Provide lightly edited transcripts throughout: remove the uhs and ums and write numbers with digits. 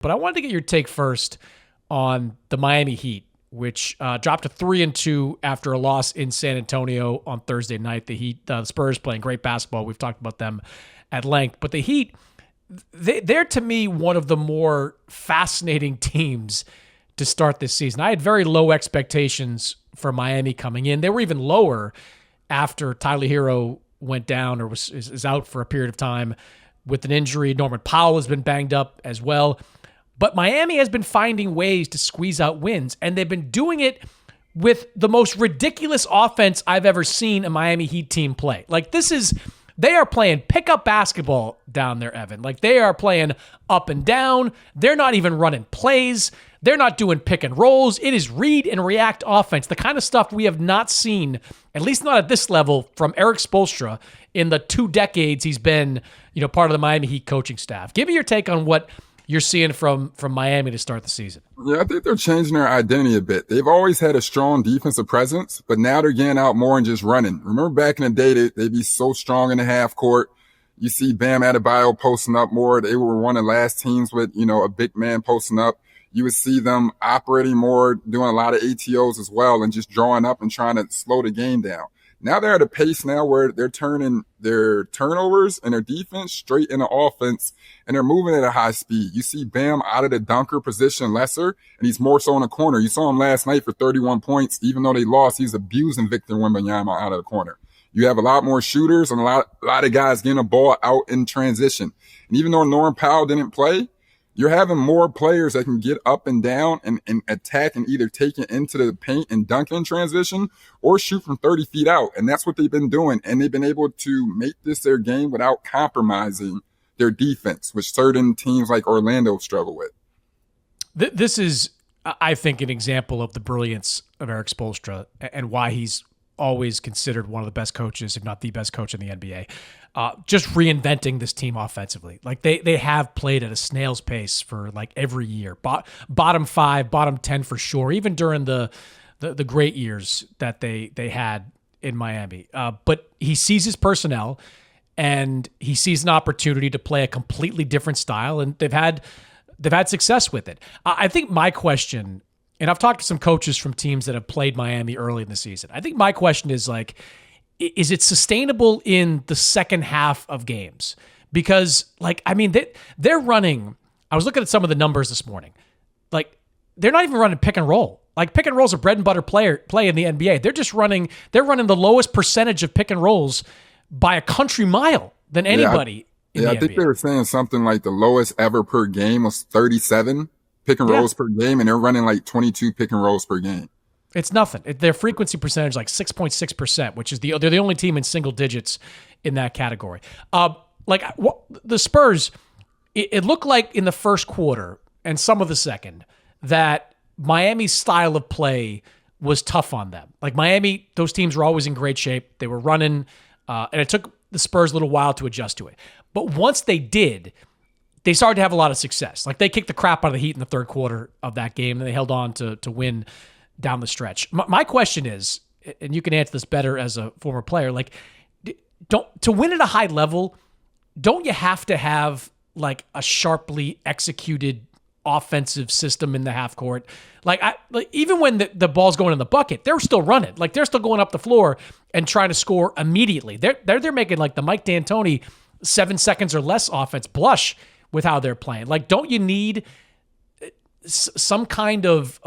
But I wanted to get your take first on the Miami Heat, which dropped to 3-2 after a loss in San Antonio on Thursday night. The Spurs playing great basketball. We've talked about them at length. But the Heat, they're to me one of the more fascinating teams to start this season. I had very low expectations for Miami coming in. They were even lower after Tyler Herro went down or is out for a period of time with an injury. Norman Powell has been banged up as well. But Miami has been finding ways to squeeze out wins, and they've been doing it with the most ridiculous offense I've ever seen a Miami Heat team play. Like, they are playing pickup basketball down there, Evan. Like, they are playing up and down. They're not even running plays. They're not doing pick and rolls. It is read and react offense, the kind of stuff we have not seen, at least not at this level, from Erik Spoelstra in the 2 decades he's been, part of the Miami Heat coaching staff. Give me your take on what you're seeing from Miami to start the season. Yeah, I think they're changing their identity a bit. They've always had a strong defensive presence, but now they're getting out more and just running. Remember back in the day, they'd be so strong in the half court. You see Bam Adebayo posting up more. They were one of the last teams with, a big man posting up. You would see them operating more, doing a lot of ATOs as well, and just drawing up and trying to slow the game down. Now they're at a pace now where they're turning their turnovers and their defense straight into offense, and they're moving at a high speed. You see Bam out of the dunker position lesser, and he's more so in the corner. You saw him last night for 31 points. Even though they lost, he's abusing Victor Wembanyama out of the corner. You have a lot more shooters and a lot of guys getting the ball out in transition. And even though Norman Powell didn't play, you're having more players that can get up and down and attack and either take it into the paint and dunk in transition or shoot from 30 feet out. And that's what they've been doing. And they've been able to make this their game without compromising their defense, which certain teams like Orlando struggle with. This is, I think, an example of the brilliance of Erik Spoelstra and why he's always considered one of the best coaches, if not the best coach in the NBA. Just reinventing this team offensively. Like they have played at a snail's pace for like every year. Bottom 5, bottom 10 for sure, even during the great years that they had in Miami. But he sees his personnel and he sees an opportunity to play a completely different style, and they've had success with it. I think my question, and I've talked to some coaches from teams that have played Miami early in the season. I think my question is like, is it sustainable in the second half of games? Because they're running, I was looking at some of the numbers this morning. Like, they're not even running pick and roll. Like, pick and roll's a bread and butter play in the NBA. They're running the lowest percentage of pick and rolls by a country mile than anybody in the NBA. I think they were saying something like the lowest ever per game was 37 pick and rolls per game, and they're running like 22 pick and rolls per game. It's nothing. Their frequency percentage is like 6.6%, which is they're the only team in single digits in that category. The Spurs, it looked like in the first quarter and some of the second that Miami's style of play was tough on them. Like Miami, those teams were always in great shape. They were running, and it took the Spurs a little while to adjust to it. But once they did, they started to have a lot of success. Like, they kicked the crap out of the Heat in the third quarter of that game, and they held on to win down the stretch. My question is, and you can answer this better as a former player, like, to win at a high level, don't you have to have like a sharply executed offensive system in the half court? Like even when the ball's going in the bucket, they're still running. Like, they're still going up the floor and trying to score immediately. They're making like the Mike D'Antoni 7 seconds or less offense blush with how they're playing. Like, don't you need some kind of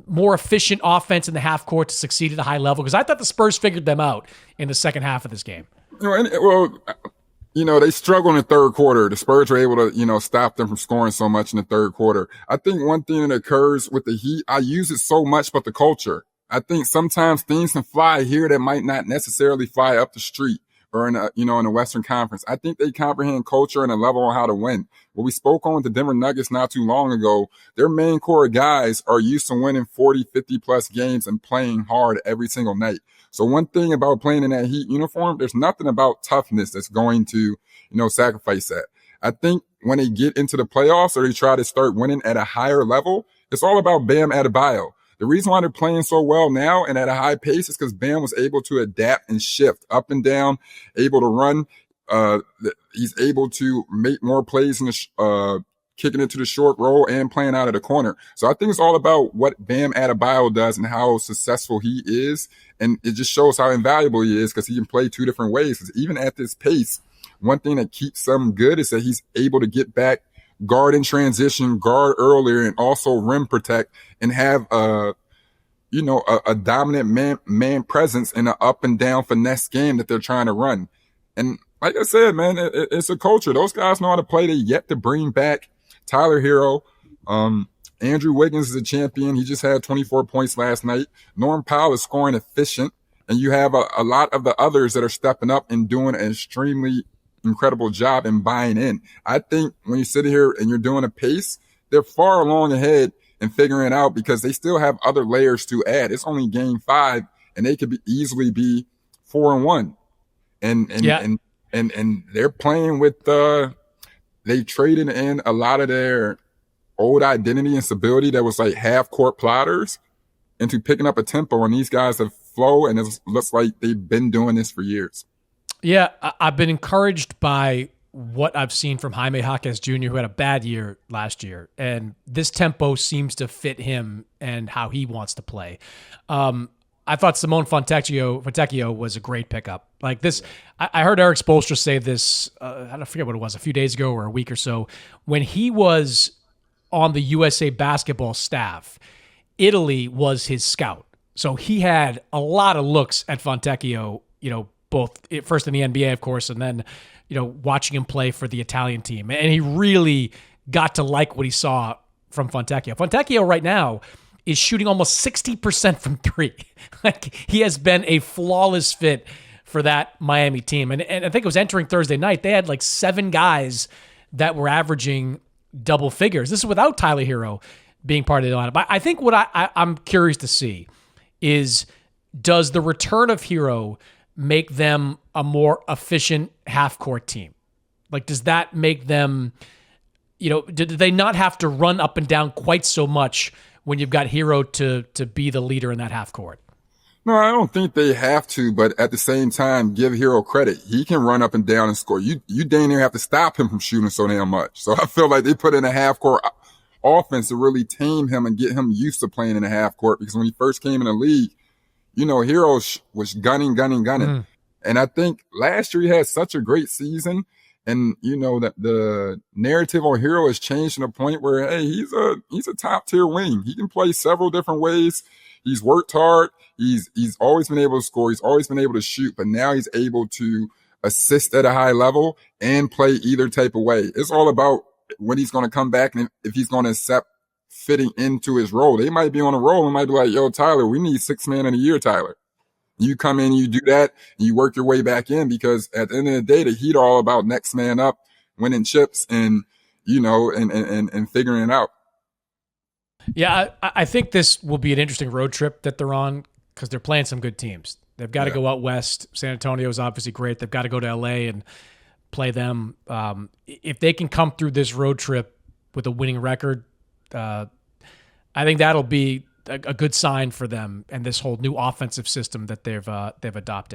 more efficient offense in the half court to succeed at a high level? Because I thought the Spurs figured them out in the second half of this game. They struggle in the third quarter. The Spurs were able to, stop them from scoring so much in the third quarter. I think one thing that occurs with the Heat, I use it so much, but the culture. I think sometimes things can fly here that might not necessarily fly up the street or in the Western Conference. I think they comprehend culture and a level on how to win. What we spoke on with the Denver Nuggets not too long ago, their main core guys are used to winning 40, 50 plus games and playing hard every single night. So one thing about playing in that Heat uniform, there's nothing about toughness that's going to, sacrifice that. I think when they get into the playoffs or they try to start winning at a higher level, it's all about Bam Adebayo. The reason why they're playing so well now and at a high pace is because Bam was able to adapt and shift up and down, able to run. He's able to make more plays in the kicking it to the short roll and playing out of the corner. So I think it's all about what Bam Adebayo does and how successful he is. And it just shows how invaluable he is because he can play two different ways. Because even at this pace, one thing that keeps him good is that he's able to get back, guard in transition, guard earlier, and also rim protect and have a dominant man presence in an up and down finesse game that they're trying to run. And like I said, man, it's a culture. Those guys know how to play. They yet to bring back Tyler Herro. Andrew Wiggins is a champion. He just had 24 points last night. Norm Powell is scoring efficient. And you have a lot of the others that are stepping up and doing an extremely incredible job in buying in. I think when you sit here and you're doing a pace, they're far along ahead and figuring it out because they still have other layers to add. It's only game 5 and they could easily be 4-1. And they're playing with they traded in a lot of their old identity and stability that was like half court plotters into picking up a tempo, and these guys have flow, and it looks like they've been doing this for years. Yeah, I've been encouraged by what I've seen from Jaime Jaquez Jr., who had a bad year last year, and this tempo seems to fit him and how he wants to play. I thought Simone Fontecchio was a great pickup. Like this, I heard Eric Spoelstra say this, I don't forget what it was, a few days ago or a week or so, when he was on the USA basketball staff. Italy was his scout. So he had a lot of looks at Fontecchio, both first in the NBA, of course, and then, watching him play for the Italian team. And he really got to like what he saw from Fontecchio. Fontecchio right now is shooting almost 60% from three. Like he has been a flawless fit for that Miami team. And I think it was entering Thursday night, they had like 7 guys that were averaging double figures. This is without Tyler Herro being part of the lineup. I think what I'm curious to see is, does the return of Herro make them a more efficient half-court team? Like, does that make them, do they not have to run up and down quite so much when you've got Herro to be the leader in that half-court? No, I don't think they have to, but at the same time, give Herro credit. He can run up and down and score. You dang near have to stop him from shooting so damn much. So I feel like they put in a half-court offense to really tame him and get him used to playing in a half-court, because when he first came in the league, Herro was gunning. Mm. And I think last year he had such a great season. And, that the narrative on Herro has changed to the point where, hey, he's a top tier wing. He can play several different ways. He's worked hard. He's always been able to score. He's always been able to shoot, but now he's able to assist at a high level and play either type of way. It's all about when he's going to come back and if he's going to accept fitting into his role. They might be on a roll and might be like, yo, Tyler, we need 6 man in a year, Tyler. You come in, you do that, and you work your way back in, because at the end of the day, the Heat are all about next man up, winning chips, and, and figuring it out. Yeah, I think this will be an interesting road trip that they're on, because they're playing some good teams. They've got to go out west. San Antonio is obviously great. They've got to go to LA and play them. If they can come through this road trip with a winning record, I think that'll be a good sign for them and this whole new offensive system that they've adopted.